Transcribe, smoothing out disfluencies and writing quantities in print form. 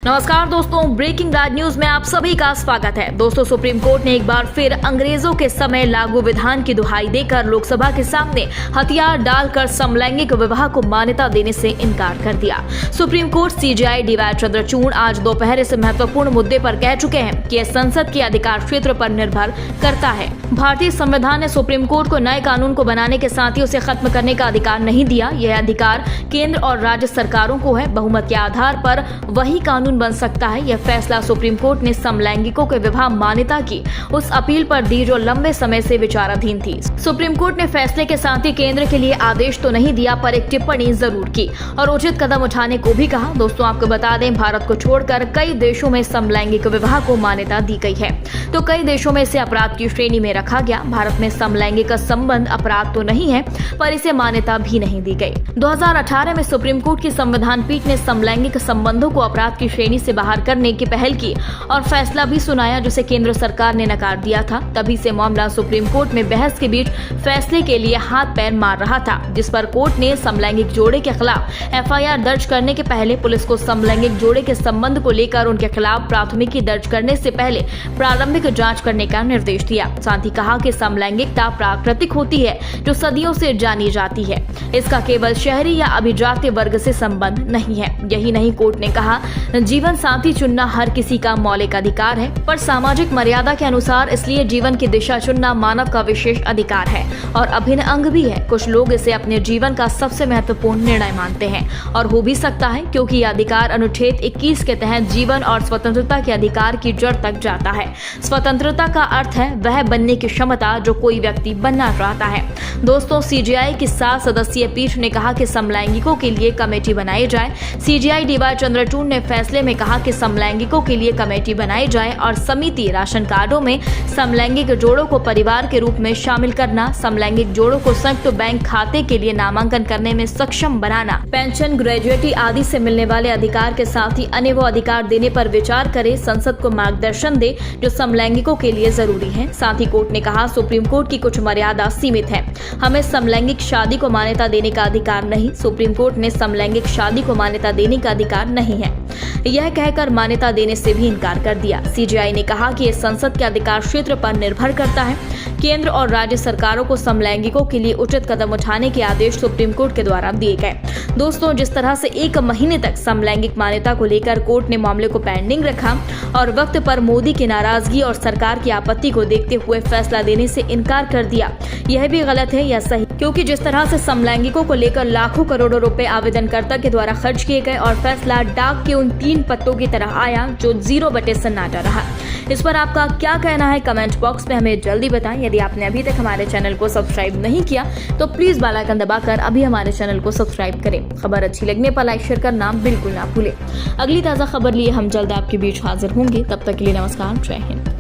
नमस्कार दोस्तों, ब्रेकिंग राज न्यूज में आप सभी का स्वागत है। दोस्तों, सुप्रीम कोर्ट ने एक बार फिर अंग्रेजों के समय लागू विधान की दुहाई देकर लोकसभा के सामने हथियार डालकर समलैंगिक विवाह को मान्यता देने से इनकार कर दिया। Supreme court CJI DY Chandrachud आज दोपहर इस महत्वपूर्ण मुद्दे पर कह चुके हैं कि यह संसद के अधिकार क्षेत्र पर निर्भर करता है। भारतीय संविधान ने सुप्रीम कोर्ट को नए कानून को बनाने के साथ ही उसे खत्म करने का अधिकार नहीं दिया। यह अधिकार केंद्र और राज्य सरकारों को है। बहुमत के आधार पर वही कानून बन सकता है। यह फैसला सुप्रीम कोर्ट ने समलैंगिकों के विवाह मान्यता की उस अपील पर दी जो लंबे समय से विचाराधीन थी। सुप्रीम कोर्ट ने फैसले के साथ ही केंद्र के लिए आदेश तो नहीं दिया, पर एक टिप्पणी जरूर की और उचित कदम उठाने को भी कहा। दोस्तों, आपको बता दें, भारत को छोड़कर कई देशों में समलैंगिक विवाह को मान्यता दी गई है, तो कई देशों में इसे अपराध की श्रेणी में रखा गया। भारत में समलैंगिक संबंध अपराध तो नहीं है, पर इसे मान्यता भी नहीं दी गई। 2018 में सुप्रीम कोर्ट की संविधान पीठ ने समलैंगिक संबंधों को अपराध की श्रेणी से बाहर करने की पहल की और फैसला भी सुनाया, जिसे केंद्र सरकार ने नकार दिया था। तभी से मामला सुप्रीम कोर्ट में बहस के बीच फैसले के लिए हाथ पैर मार रहा था, जिस पर कोर्ट ने समलैंगिक जोड़े के खिलाफ एफआईआर दर्ज करने के पहले पुलिस को समलैंगिक जोड़े के संबंध को लेकर उनके खिलाफ प्राथमिकी दर्ज करने से पहले प्रारंभिक जांच करने का निर्देश दिया। साथ ही कहा कि समलैंगिकता प्राकृतिक होती है जो सदियों से जानी जाती है। इसका केवल शहरी या अभिजात वर्ग से संबंध नहीं है। यही नहीं, कोर्ट ने कहा जीवन साथी चुनना हर किसी का मौलिक अधिकार है, पर सामाजिक मर्यादा के अनुसार, इसलिए जीवन की दिशा चुनना मानव का विशेष अधिकार है और अभिन्न अंग भी है। कुछ लोग इसे अपने जीवन का सबसे महत्वपूर्ण निर्णय मानते हैं और हो भी सकता है, क्योंकि यह अधिकार अनुच्छेद 21 के तहत जीवन और स्वतंत्रता के अधिकार की जड़ तक जाता है। स्वतंत्रता का अर्थ है वह बनने की क्षमता जो कोई व्यक्ति बनना चाहता है। दोस्तों, सीजेआई की 7 सदस्यीय पीठ ने कहा कि समलैंगिकों के लिए कमेटी बनाई जाए। सीजेआई डीवाई चंद्रचूड़ ने फैसले में कहा कि समलैंगिकों के लिए कमेटी बनाई जाए और समिति राशन कार्डों में समलैंगिक जोड़ों को परिवार के रूप में शामिल करना, समलैंगिक जोड़ों को संयुक्त बैंक खाते के लिए नामांकन करने में सक्षम बनाना, पेंशन, ग्रेजुएटी आदि से मिलने वाले अधिकार के साथ ही अन्य वो अधिकार देने पर विचार करे, संसद को मार्गदर्शन दे जो समलैंगिकों के लिए जरूरी है। साथ ही कोर्ट ने कहा सुप्रीम कोर्ट की कुछ मर्यादा सीमित है। हमें समलैंगिक शादी को मान्यता देने का अधिकार नहीं। सुप्रीम कोर्ट ने समलैंगिक शादी को मान्यता देने का अधिकार नहीं है, यह कहकर मान्यता देने से भी इनकार कर दिया। सीजेआई ने कहा कि यह संसद के अधिकार क्षेत्र पर निर्भर करता है। केंद्र और राज्य सरकारों को समलैंगिकों के लिए उचित कदम उठाने के आदेश सुप्रीम कोर्ट के द्वारा दिए गए। दोस्तों, जिस तरह से 1 महीने तक समलैंगिक मान्यता को लेकर कोर्ट ने मामले को पेंडिंग रखा और वक्त पर मोदी की नाराजगी और सरकार की आपत्ति को देखते हुए फैसला देने से इनकार कर दिया, यह भी गलत है या सही, क्योंकि जिस तरह से समलैंगिकों को लेकर लाखों करोड़ों रुपए आवेदनकर्ता के द्वारा खर्च किए गए और फैसला डाक के उन 3 पत्तों की तरह आया जो 0 बटे सन्नाटा रहा। इस पर आपका क्या कहना है कमेंट बॉक्स में हमें जल्दी बताएं। यदि आपने अभी तक हमारे चैनल को सब्सक्राइब नहीं किया तो प्लीज बेल आइकन दबाकर अभी हमारे चैनल को सब्सक्राइब करें। खबर अच्छी लगने पर लाइक शेयर करना बिल्कुल ना भूलें। अगली ताज़ा खबर लिए हम जल्द आपके बीच हाजिर होंगे। तब तक के लिए नमस्कार, जय हिंद।